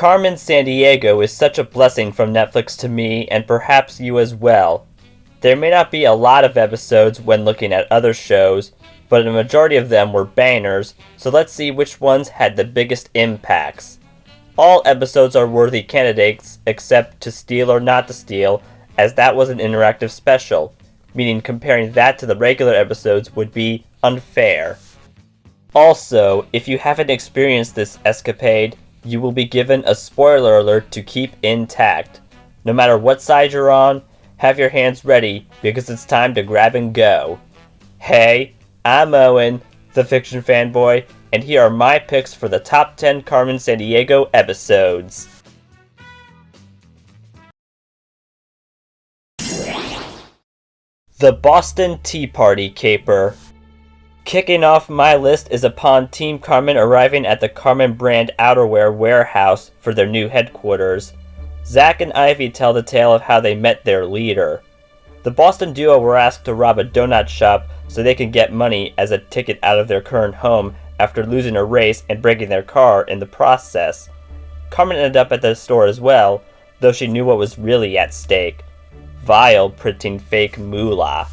Carmen Sandiego is such a blessing from Netflix to me, and perhaps you as well. There may not be a lot of episodes when looking at other shows, but a majority of them were bangers, so let's see which ones had the biggest impacts. All episodes are worthy candidates except To Steal or Not to Steal, as that was an interactive special, meaning comparing that to the regular episodes would be unfair. Also, if you haven't experienced this escapade, you will be given a spoiler alert to keep intact. No matter what side you're on, have your hands ready because it's time to grab and go. Hey, I'm Owen, the fiction fanboy, and here are my picks for the top 10 Carmen Sandiego episodes. The Boston Tea Party Caper. Kicking off my list is upon Team Carmen arriving at the Carmen brand outerwear warehouse for their new headquarters. Zach and Ivy tell the tale of how they met their leader. The Boston duo were asked to rob a donut shop so they can get money as a ticket out of their current home after losing a race and breaking their car in the process. Carmen ended up at the store as well, though she knew what was really at stake: Vile printing fake moolah.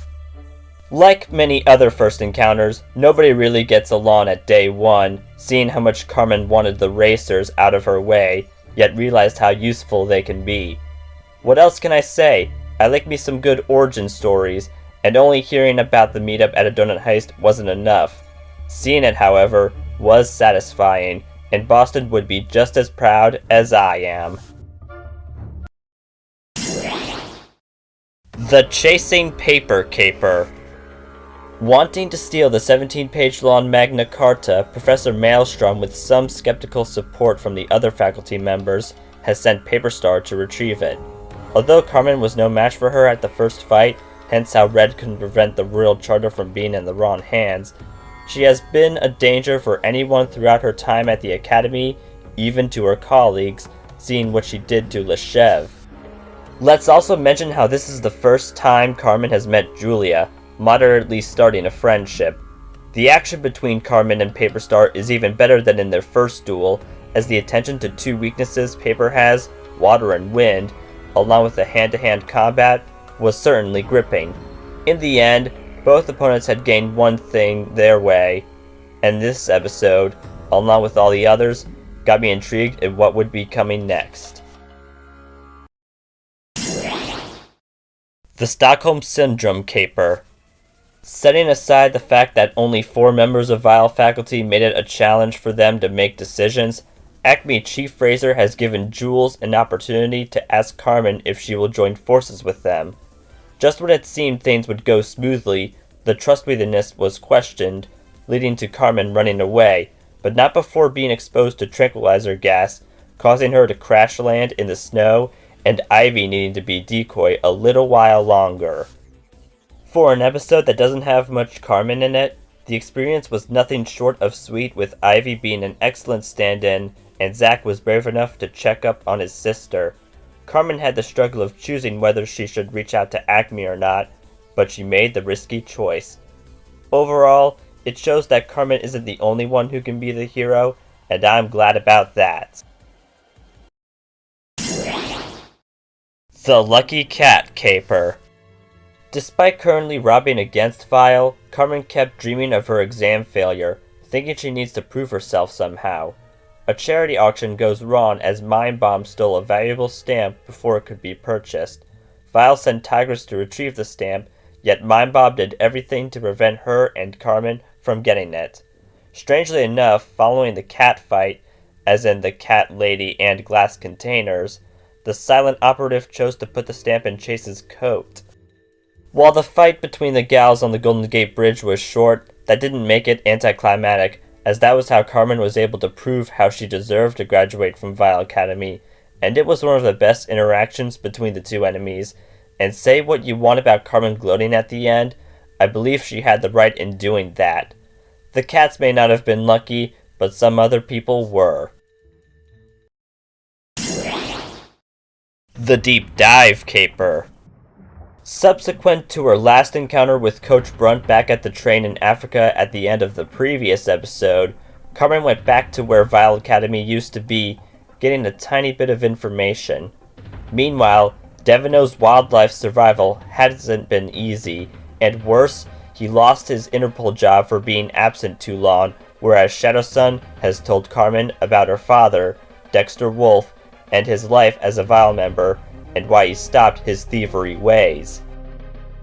Like many other first encounters, nobody really gets along at day one, seeing how much Carmen wanted the racers out of her way, yet realized how useful they can be. What else can I say? I like me some good origin stories, and only hearing about the meetup at a donut heist wasn't enough. Seeing it, however, was satisfying, and Boston would be just as proud as I am. The Chasing Paper Caper. Wanting to steal the 17-page long Magna Carta, Professor Maelstrom, with some skeptical support from the other faculty members, has sent Paperstar to retrieve it. Although Carmen was no match for her at the first fight, hence how Red couldn't prevent the Royal Charter from being in the wrong hands, she has been a danger for anyone throughout her time at the Academy, even to her colleagues, seeing what she did to Leshev. Let's also mention how this is the first time Carmen has met Julia, moderately starting a friendship. The action between Carmen and Paperstar is even better than in their first duel, as the attention to two weaknesses Paper has, water and wind, along with the hand-to-hand combat, was certainly gripping. In the end, both opponents had gained one thing their way, and this episode, along with all the others, got me intrigued in what would be coming next. The Stockholm Syndrome Caper. Setting aside the fact that only 4 members of Vile faculty made it a challenge for them to make decisions, Acme Chief Fraser has given Jules an opportunity to ask Carmen if she will join forces with them. Just when it seemed things would go smoothly, the trustworthiness was questioned, leading to Carmen running away, but not before being exposed to tranquilizer gas, causing her to crash land in the snow, and Ivy needing to be decoy a little while longer. For an episode that doesn't have much Carmen in it, the experience was nothing short of sweet, with Ivy being an excellent stand-in, and Zach was brave enough to check up on his sister. Carmen had the struggle of choosing whether she should reach out to Acme or not, but she made the risky choice. Overall, it shows that Carmen isn't the only one who can be the hero, and I'm glad about that. The Lucky Cat Caper. Despite currently robbing against Vile, Carmen kept dreaming of her exam failure, thinking she needs to prove herself somehow. A charity auction goes wrong as Mind Bomb stole a valuable stamp before it could be purchased. Vile sent Tigress to retrieve the stamp, yet Mind Bomb did everything to prevent her and Carmen from getting it. Strangely enough, following the cat fight, as in the cat lady and glass containers, the silent operative chose to put the stamp in Chase's coat. While the fight between the gals on the Golden Gate Bridge was short, that didn't make it anticlimactic, as that was how Carmen was able to prove how she deserved to graduate from Vile Academy, and it was one of the best interactions between the two enemies. And say what you want about Carmen gloating at the end, I believe she had the right in doing that. The cats may not have been lucky, but some other people were. The Deep Dive Caper. Subsequent to her last encounter with Coach Brunt back at the train in Africa at the end of the previous episode, Carmen went back to where Vile Academy used to be, getting a tiny bit of information. Meanwhile, Devino's wildlife survival hasn't been easy, and worse, he lost his Interpol job for being absent too long, whereas Shadowsun has told Carmen about her father, Dexter Wolf, and his life as a Vile member, and why he stopped his thievery ways.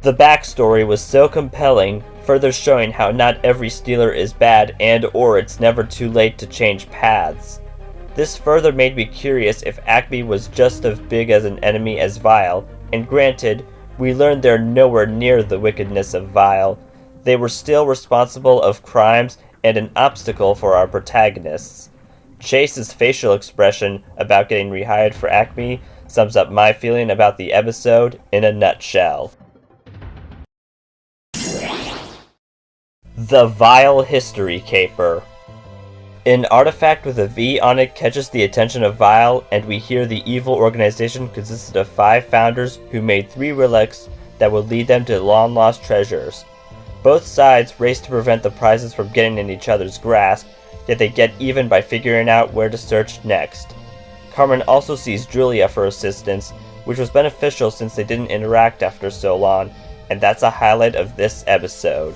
The backstory was so compelling, further showing how not every stealer is bad and/or it's never too late to change paths. This further made me curious if Acme was just as big as an enemy as Vile, and granted, we learned they're nowhere near the wickedness of Vile. They were still responsible of crimes and an obstacle for our protagonists. Chase's facial expression about getting rehired for Acme sums up my feeling about the episode in a nutshell. The Vile History Caper. An artifact with a V on it catches the attention of Vile, and we hear the evil organization consisted of 5 founders who made 3 relics that would lead them to long-lost treasures. Both sides race to prevent the prizes from getting in each other's grasp, yet they get even by figuring out where to search next. Carmen also sees Julia for assistance, which was beneficial since they didn't interact after so long, and that's a highlight of this episode.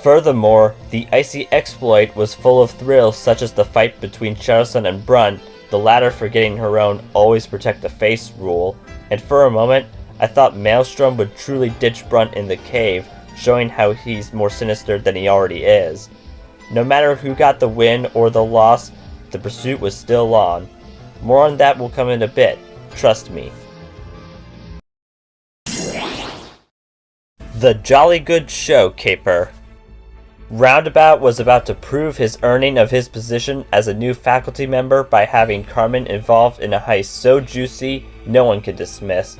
Furthermore, the icy exploit was full of thrills such as the fight between Shadowsun and Brunt, the latter forgetting her own always protect the face rule, and for a moment, I thought Maelstrom would truly ditch Brunt in the cave, showing how he's more sinister than he already is. No matter who got the win or the loss, the pursuit was still on. More on that will come in a bit, trust me. The Jolly Good Show Caper. Roundabout was about to prove his earning of his position as a new faculty member by having Carmen involved in a heist so juicy no one could dismiss.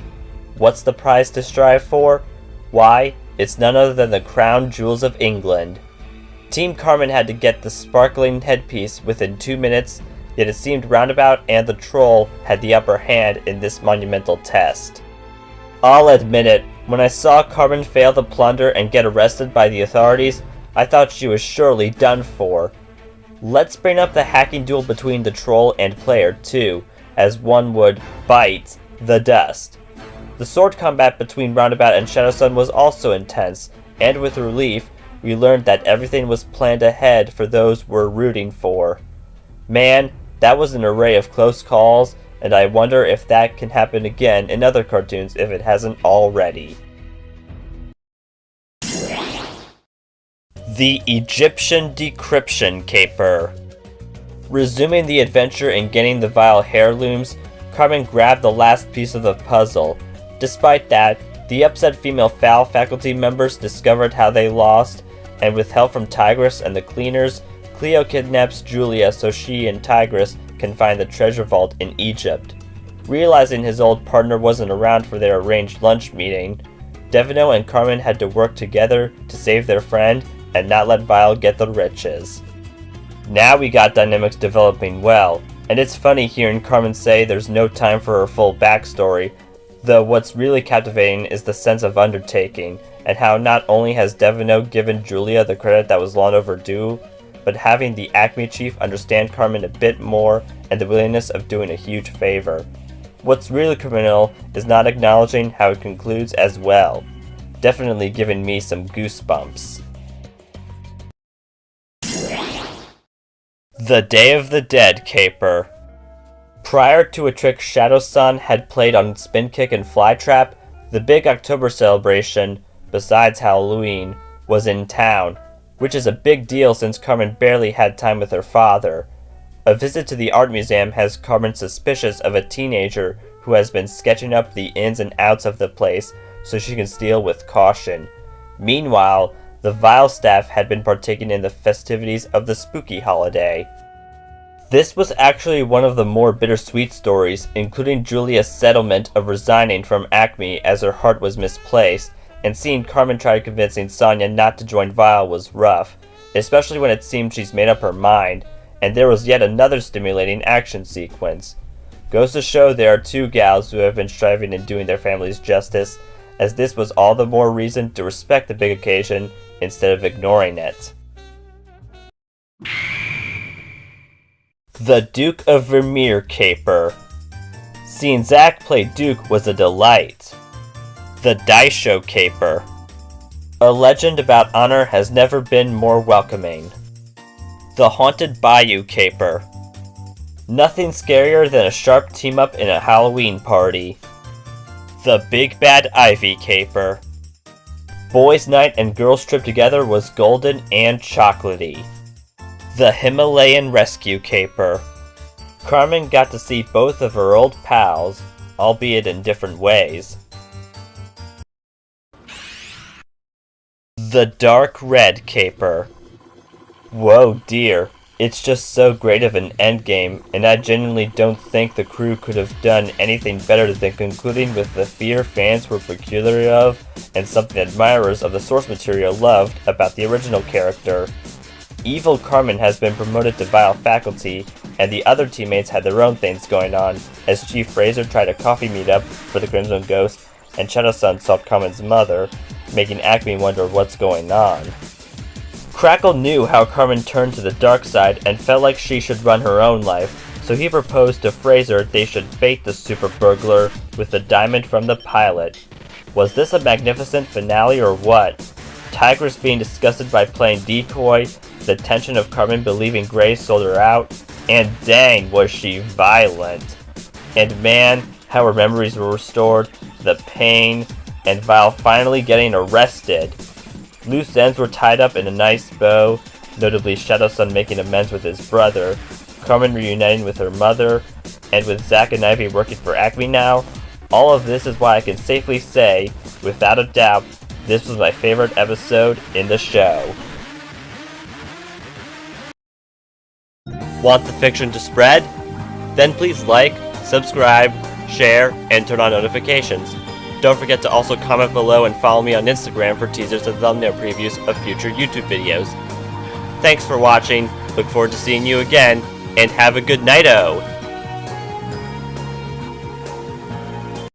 What's the prize to strive for? Why, it's none other than the crown jewels of England. Team Carmen had to get the sparkling headpiece within 2 minutes, yet it seemed Roundabout and the Troll had the upper hand in this monumental test. I'll admit it, when I saw Carmen fail the plunder and get arrested by the authorities, I thought she was surely done for. Let's bring up the hacking duel between the Troll and player 2, as one would bite the dust. The sword combat between Roundabout and Shadowsun was also intense, and with relief, we learned that everything was planned ahead for those we're rooting for. Man, that was an array of close calls, and I wonder if that can happen again in other cartoons if it hasn't already. The Egyptian Decryption Caper. Resuming the adventure and getting the Vile heirlooms, Carmen grabbed the last piece of the puzzle. Despite that, the upset female Foul faculty members discovered how they lost, and with help from Tigress and the cleaners, Cleo kidnaps Julia so she and Tigress can find the treasure vault in Egypt. Realizing his old partner wasn't around for their arranged lunch meeting, Devino and Carmen had to work together to save their friend and not let Vile get the riches. Now we got dynamics developing well, and it's funny hearing Carmen say there's no time for her full backstory, though what's really captivating is the sense of undertaking, and how not only has Devino given Julia the credit that was long overdue, but having the Acme chief understand Carmen a bit more and the willingness of doing a huge favor. What's really criminal is not acknowledging how it concludes as well, definitely giving me some goosebumps. The Day of the Dead Caper. Prior to a trick Shadowsun had played on Spin Kick and Flytrap, the big October celebration, besides Halloween, was in town, which is a big deal since Carmen barely had time with her father. A visit to the art museum has Carmen suspicious of a teenager who has been sketching up the ins and outs of the place so she can steal with caution. Meanwhile, the Vile staff had been partaking in the festivities of the spooky holiday. This was actually one of the more bittersweet stories, including Julia's settlement of resigning from Acme as her heart was misplaced, and seeing Carmen try convincing Sonia not to join Vile was rough, especially when it seemed she's made up her mind, and there was yet another stimulating action sequence. Goes to show there are 2 gals who have been striving in doing their families justice, as this was all the more reason to respect the big occasion instead of ignoring it. The Duke of Vermeer caper. Seeing Zack play Duke was a delight. The Dice Show caper. A legend about honor has never been more welcoming. The Haunted Bayou caper. Nothing scarier than a sharp team-up in a Halloween party. The Big Bad Ivy caper. Boys' night and girls' trip together was golden and chocolatey. The Himalayan Rescue caper. Carmen got to see both of her old pals, albeit in different ways. The Dark Red caper. Whoa dear, it's just so great of an endgame, and I genuinely don't think the crew could have done anything better than concluding with the fear fans were peculiar of, and something admirers of the source material loved about the original character. Evil Carmen has been promoted to vile faculty, and the other teammates had their own things going on, as Chief Fraser tried a coffee meetup for the Crimson Ghost, and Shadowsun solved Carmen's mother, making Acme wonder what's going on. Crackle knew how Carmen turned to the dark side and felt like she should run her own life, so he proposed to Fraser they should bait the super burglar with the diamond from the pilot. Was this a magnificent finale or what? Tigress being disgusted by playing decoy, the tension of Carmen believing Grace sold her out, and dang was she violent. And man, how her memories were restored, the pain, and Vile finally getting arrested. Loose ends were tied up in a nice bow, notably Shadowsun making amends with his brother, Carmen reuniting with her mother, and with Zack and Ivy working for Acme now. All of this is why I can safely say, without a doubt, this was my favorite episode in the show. Want the fiction to spread? Then please like, subscribe, share, and turn on notifications. Don't forget to also comment below and follow me on Instagram for teasers and thumbnail previews of future YouTube videos. Thanks for watching, look forward to seeing you again, and have a good night-o!